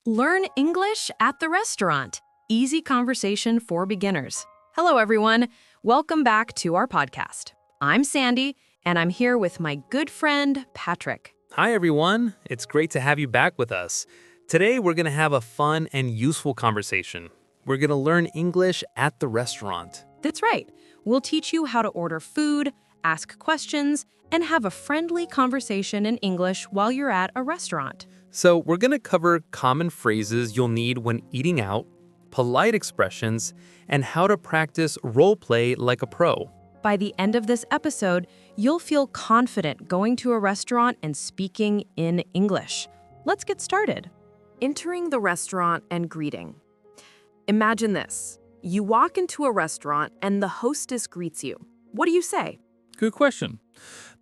Learn English at the restaurant. Easy conversation for beginners. Hello, everyone. Welcome back to our podcast. I'm Sandy, and I'm here with my good friend, Patrick. Hi, everyone. It's great to have you back with us. Today, we're going to have a fun and useful conversation. We're going to learn English at the restaurant. That's right. We'll teach you how to order food, ask questions, and have a friendly conversation in English while you're at a restaurant. So, we're going to cover common phrases you'll need when eating out, polite expressions, and how to practice role play like a pro. By the end of this episode, you'll feel confident going to a restaurant and speaking in English. Let's get started. Entering the restaurant and greeting. Imagine this. You walk into a restaurant and the hostess greets you. What do you say? Good question.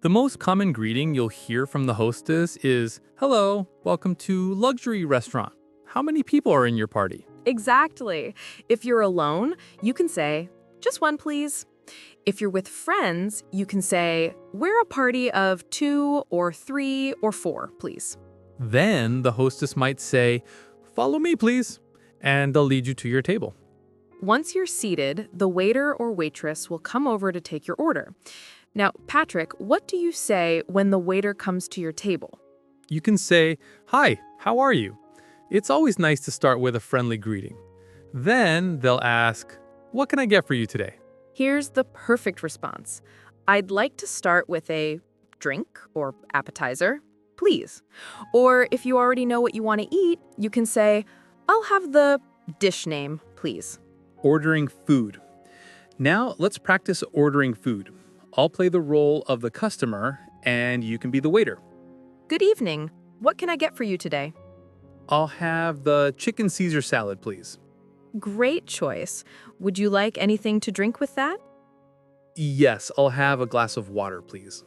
The most common greeting you'll hear from the hostess is, "Hello, welcome to luxury restaurant. How many people are in your party?" Exactly. If you're alone, you can say, "Just one, please." If you're with friends, you can say, "We're a party of 2 or 3 or 4, please." Then the hostess might say, "Follow me, please," and they'll lead you to your table. Once you're seated, the waiter or waitress will come over to take your order. Now, Patrick, what do you say when the waiter comes to your table? You can say, "Hi, how are you?" It's always nice to start with a friendly greeting. Then they'll ask, "What can I get for you today?" Here's the perfect response. I'd like to start with a drink or appetizer, please. Or if you already know what you want to eat, you can say, I'll have the dish name, please. Ordering food. Now let's practice ordering food. I'll play the role of the customer and you can be the waiter. Good evening. What can I get for you today? I'll have the chicken Caesar salad, please. Great choice. Would you like anything to drink with that? Yes, I'll have a glass of water, please.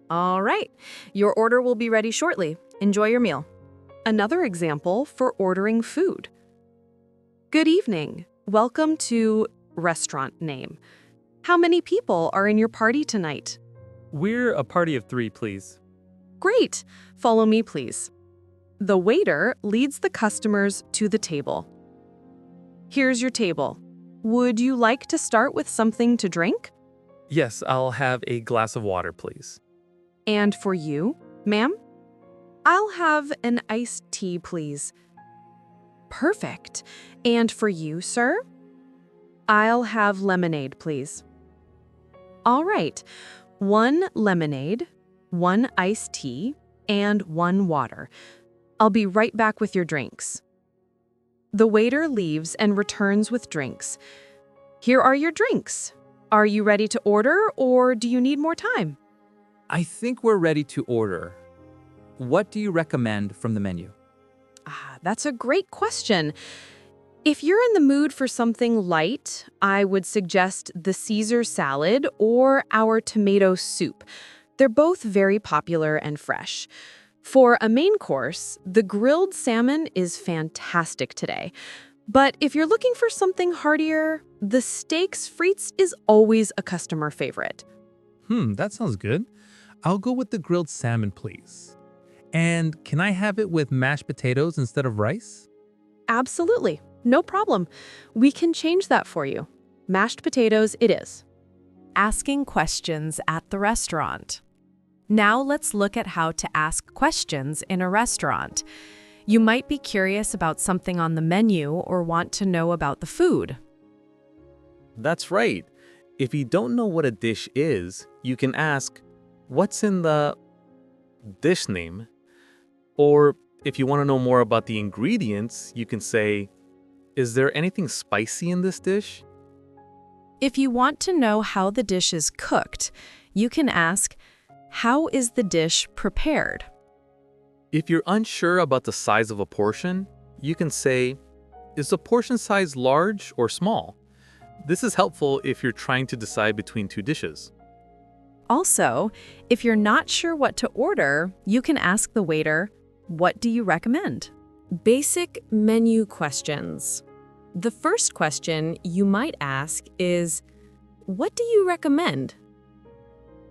All right. Your order will be ready shortly. Enjoy your meal. Another example for ordering food. Good evening. Welcome to restaurant name. How many people are in your party tonight? We're a party of 3, please. Great. Follow me, please. The waiter leads the customers to the table. Here's your table. Would you like to start with something to drink? Yes, I'll have a glass of water, please. And for you, ma'am? I'll have an iced tea, please. Perfect. And for you, sir? I'll have lemonade, please. All right. 1 lemonade, 1 iced tea, and 1 water. I'll be right back with your drinks. The waiter leaves and returns with drinks. Here are your drinks. Are you ready to order, or do you need more time? I think we're ready to order. What do you recommend from the menu? That's a great question. If you're in the mood for something light, I would suggest the Caesar salad or our tomato soup. They're both very popular and fresh. For a main course, the grilled salmon is fantastic today. But if you're looking for something heartier, the steaks frites is always a customer favorite. That sounds good. I'll go with the grilled salmon, please. And can I have it with mashed potatoes instead of rice? Absolutely. No problem. We can change that for you. Mashed potatoes it is. Asking questions at the restaurant. Now let's look at how to ask questions in a restaurant. You might be curious about something on the menu or want to know about the food. That's right. If you don't know what a dish is, you can ask, "What's in the dish name?" Or if you want to know more about the ingredients, you can say, "Is there anything spicy in this dish?" If you want to know how the dish is cooked, you can ask, how is the dish prepared? If you're unsure about the size of a portion, you can say, "Is the portion size large or small?" This is helpful if you're trying to decide between 2 dishes. Also, if you're not sure what to order, you can ask the waiter, what do you recommend? Basic menu questions. The first question you might ask is, what do you recommend?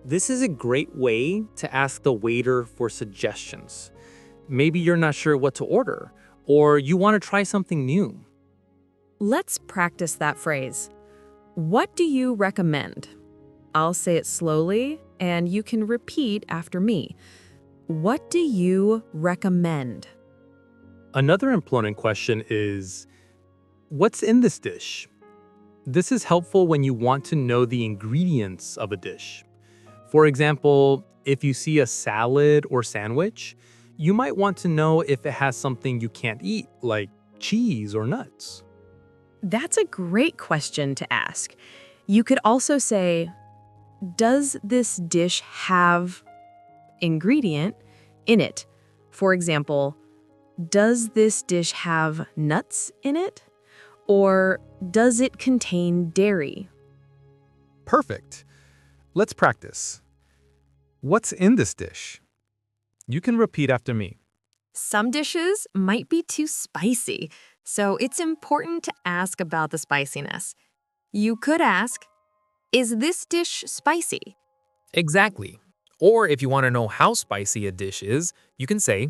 This is a great way to ask the waiter for suggestions. Maybe you're not sure what to order, or you want to try something new. Let's practice that phrase. What do you recommend? I'll say it slowly, and you can repeat after me. What do you recommend? Another important question is, what's in this dish? This is helpful when you want to know the ingredients of a dish. For example, if you see a salad or sandwich, you might want to know if it has something you can't eat, like cheese or nuts. That's a great question to ask. You could also say, does this dish have ingredient in it? For example, does this dish have nuts in it? Or does it contain dairy? Perfect. Let's practice. What's in this dish? You can repeat after me. Some dishes might be too spicy, so it's important to ask about the spiciness. You could ask, is this dish spicy? Exactly. Or if you want to know how spicy a dish is, you can say,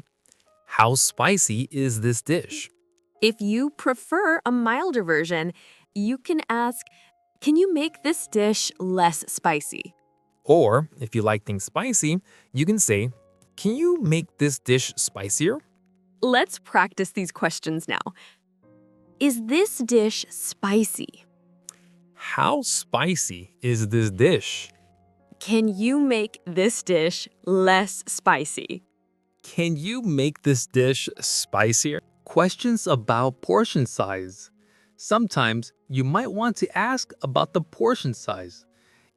how spicy is this dish? If you prefer a milder version, you can ask, can you make this dish less spicy? Or if you like things spicy, you can say, can you make this dish spicier? Let's practice these questions now. Is this dish spicy? How spicy is this dish? Can you make this dish less spicy? Can you make this dish spicier? Questions about portion size. Sometimes you might want to ask about the portion size.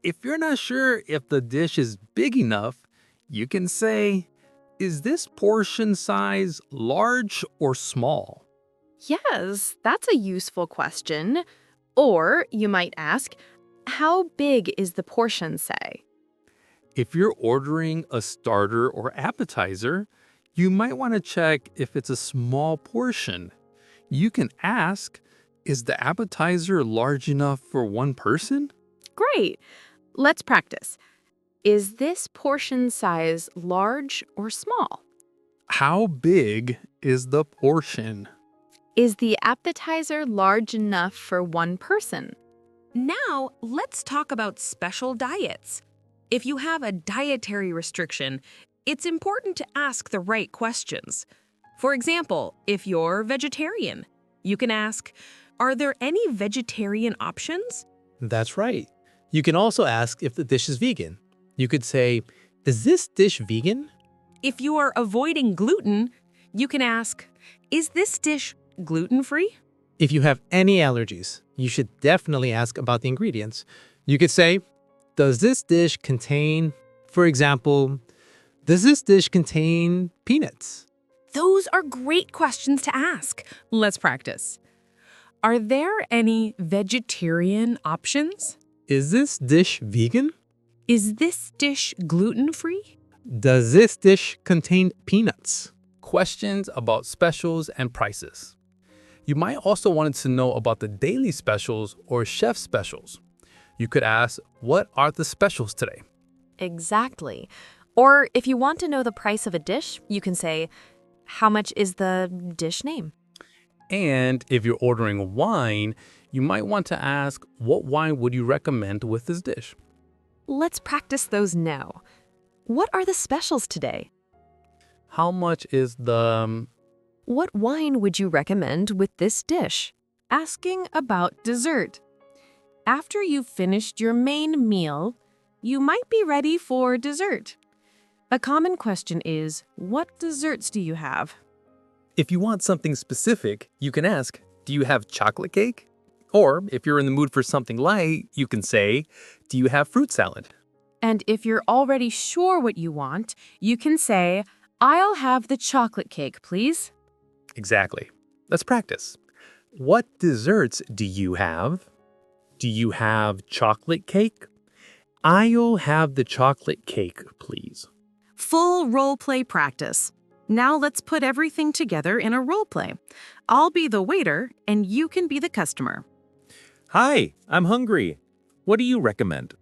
If you're not sure if the dish is big enough, you can say, is this portion size large or small? Yes, that's a useful question. Or you might ask, how big is the portion, say? If you're ordering a starter or appetizer, you might want to check if it's a small portion. You can ask, is the appetizer large enough for one person? Great. Let's practice. Is this portion size large or small? How big is the portion? Is the appetizer large enough for one person? Now, let's talk about special diets. If you have a dietary restriction, it's important to ask the right questions. For example, if you're vegetarian, you can ask, are there any vegetarian options? That's right. You can also ask if the dish is vegan. You could say, is this dish vegan? If you are avoiding gluten, you can ask, is this dish gluten-free? If you have any allergies, you should definitely ask about the ingredients. You could say, does this dish contain, for example, does this dish contain peanuts? Those are great questions to ask. Let's practice. Are there any vegetarian options? Is this dish vegan? Is this dish gluten-free? Does this dish contain peanuts? Questions about specials and prices. You might also want to know about the daily specials or chef specials. You could ask, what are the specials today? Exactly. Or if you want to know the price of a dish, you can say, how much is the dish name? And if you're ordering wine, you might want to ask, what wine would you recommend with this dish? Let's practice those now. What are the specials today? How much is the... What wine would you recommend with this dish? Asking about dessert. After you've finished your main meal, you might be ready for dessert. A common question is, what desserts do you have? If you want something specific, you can ask, do you have chocolate cake? Or if you're in the mood for something light, you can say, do you have fruit salad? And if you're already sure what you want, you can say, I'll have the chocolate cake, please. Exactly. Let's practice. What desserts do you have? Do you have chocolate cake? I'll have the chocolate cake, please. Full role play practice. Now let's put everything together in a role play. I'll be the waiter and you can be the customer. Hi, I'm hungry. What do you recommend?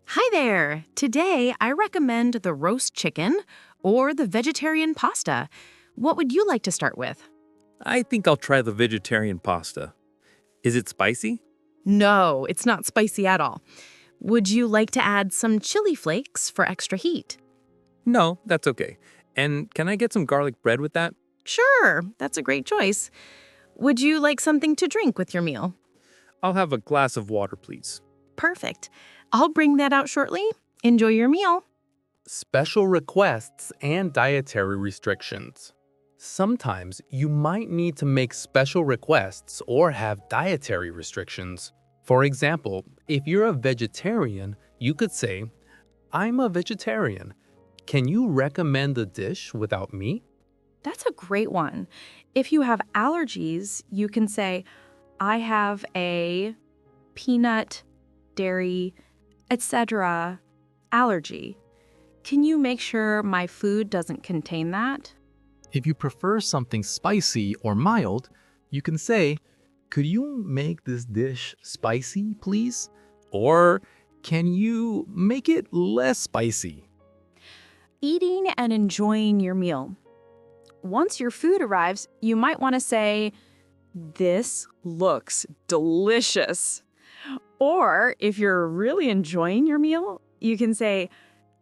Hi there. Today I recommend the roast chicken or the vegetarian pasta. What would you like to start with? I think I'll try the vegetarian pasta. Is it spicy? No, it's not spicy at all. Would you like to add some chili flakes for extra heat? No, that's okay. And can I get some garlic bread with that? Sure, that's a great choice. Would you like something to drink with your meal? I'll have a glass of water, please. Perfect. I'll bring that out shortly. Enjoy your meal. Special requests and dietary restrictions. Sometimes you might need to make special requests or have dietary restrictions. For example, if you're a vegetarian, you could say, "I'm a vegetarian. Can you recommend a dish without meat?" That's a great one. If you have allergies, you can say, I have a peanut, dairy, etc. allergy. Can you make sure my food doesn't contain that? If you prefer something spicy or mild, you can say, "Could you make this dish spicy, please?" Or, "Can you make it less spicy?" Eating and enjoying your meal. Once your food arrives, you might want to say, this looks delicious. Or if you're really enjoying your meal, you can say,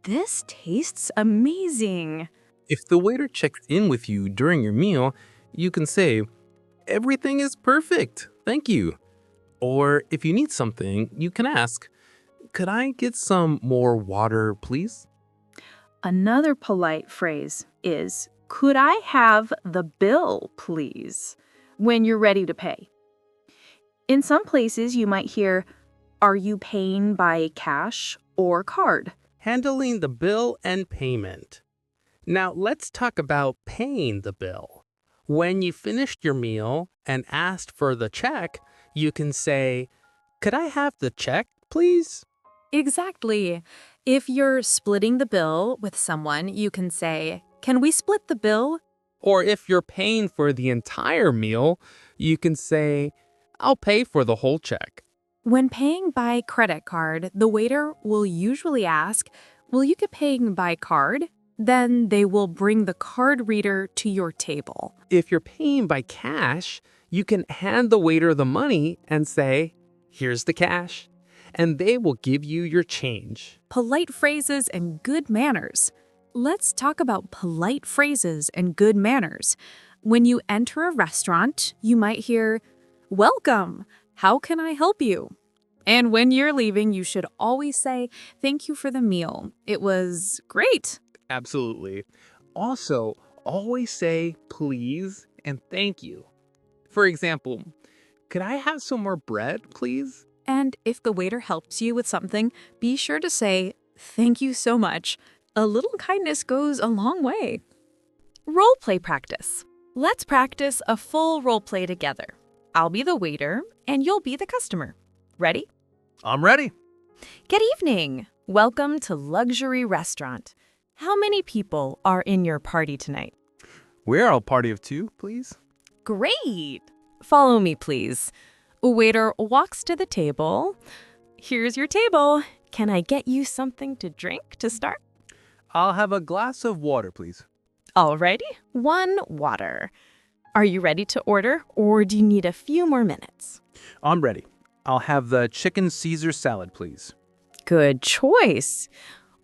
this tastes amazing. If the waiter checks in with you during your meal, you can say, "Everything is perfect, thank you." Or if you need something, you can ask, "Could I get some more water, please?" Another polite phrase is, could I have the bill, please, when you're ready to pay. In some places, you might hear, are you paying by cash or card? Handling the bill and payment. Now let's talk about paying the bill. When you finished your meal and asked for the check, you can say, "Could I have the check, please?" Exactly. If you're splitting the bill with someone, you can say, "Can we split the bill?" Or if you're paying for the entire meal, you can say, "I'll pay for the whole check." When paying by credit card, the waiter will usually ask, "Will you be paying by card?" Then they will bring the card reader to your table. If you're paying by cash, you can hand the waiter the money and say, "Here's the cash," and they will give you your change. Polite phrases and good manners. Let's talk about polite phrases and good manners. When you enter a restaurant, you might hear, "Welcome. How can I help you?" And when you're leaving, you should always say, "Thank you for the meal. It was great." Absolutely. Also, always say please and thank you. For example, "Could I have some more bread, please?" And if the waiter helps you with something, be sure to say, "Thank you so much." A little kindness goes a long way. Role play practice. Let's practice a full role play together. I'll be the waiter and you'll be the customer. Ready? I'm ready. Good evening. Welcome to Luxury Restaurant. How many people are in your party tonight? We're a party of 2, please. Great. Follow me, please. A waiter walks to the table. Here's your table. Can I get you something to drink to start? I'll have a glass of water, please. Alrighty, 1 water. Are you ready to order, or do you need a few more minutes? I'm ready. I'll have the chicken Caesar salad, please. Good choice.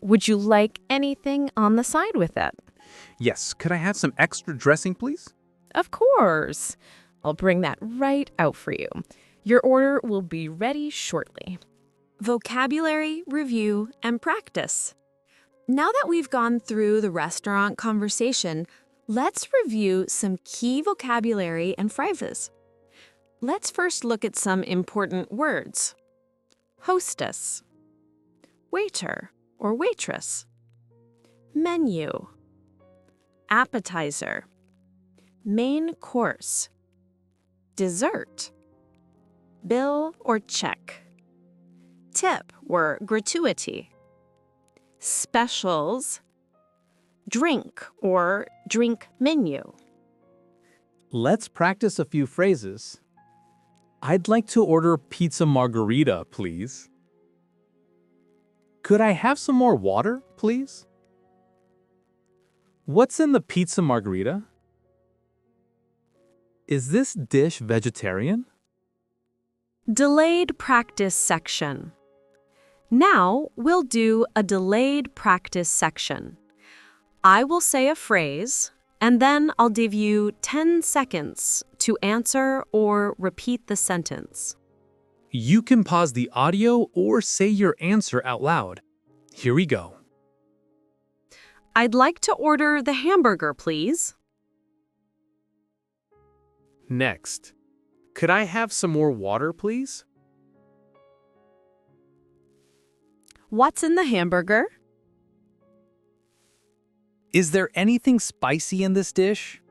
Would you like anything on the side with it? Yes, could I have some extra dressing, please? Of course. I'll bring that right out for you. Your order will be ready shortly. Vocabulary, review, and practice. Now that we've gone through the restaurant conversation, let's review some key vocabulary and phrases. Let's first look at some important words. Hostess, waiter or waitress, menu, appetizer, main course, dessert, bill or check, tip or gratuity, specials, drink or drink menu. Let's practice a few phrases. I'd like to order pizza margarita, please. Could I have some more water, please? What's in the pizza margarita? Is this dish vegetarian? Delayed practice section. Now we'll do a delayed practice section. I will say a phrase, and then I'll give you 10 seconds to answer or repeat the sentence. You can pause the audio or say your answer out loud. Here we go. I'd like to order the hamburger, please. Next, could I have some more water, please? What's in the hamburger? Is there anything spicy in this dish?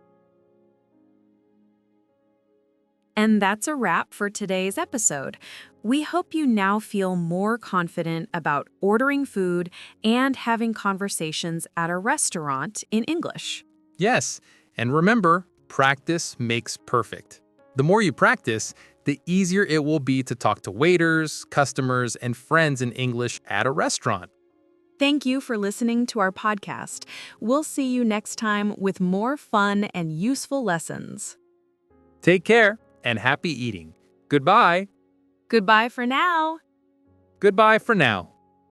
And that's a wrap for today's episode. We hope you now feel more confident about ordering food and having conversations at a restaurant in English. Yes, and remember, practice makes perfect. The more you practice, the easier it will be to talk to waiters, customers, and friends in English at a restaurant. Thank you for listening to our podcast. We'll see you next time with more fun and useful lessons. Take care and happy eating. Goodbye. Goodbye for now. Goodbye for now.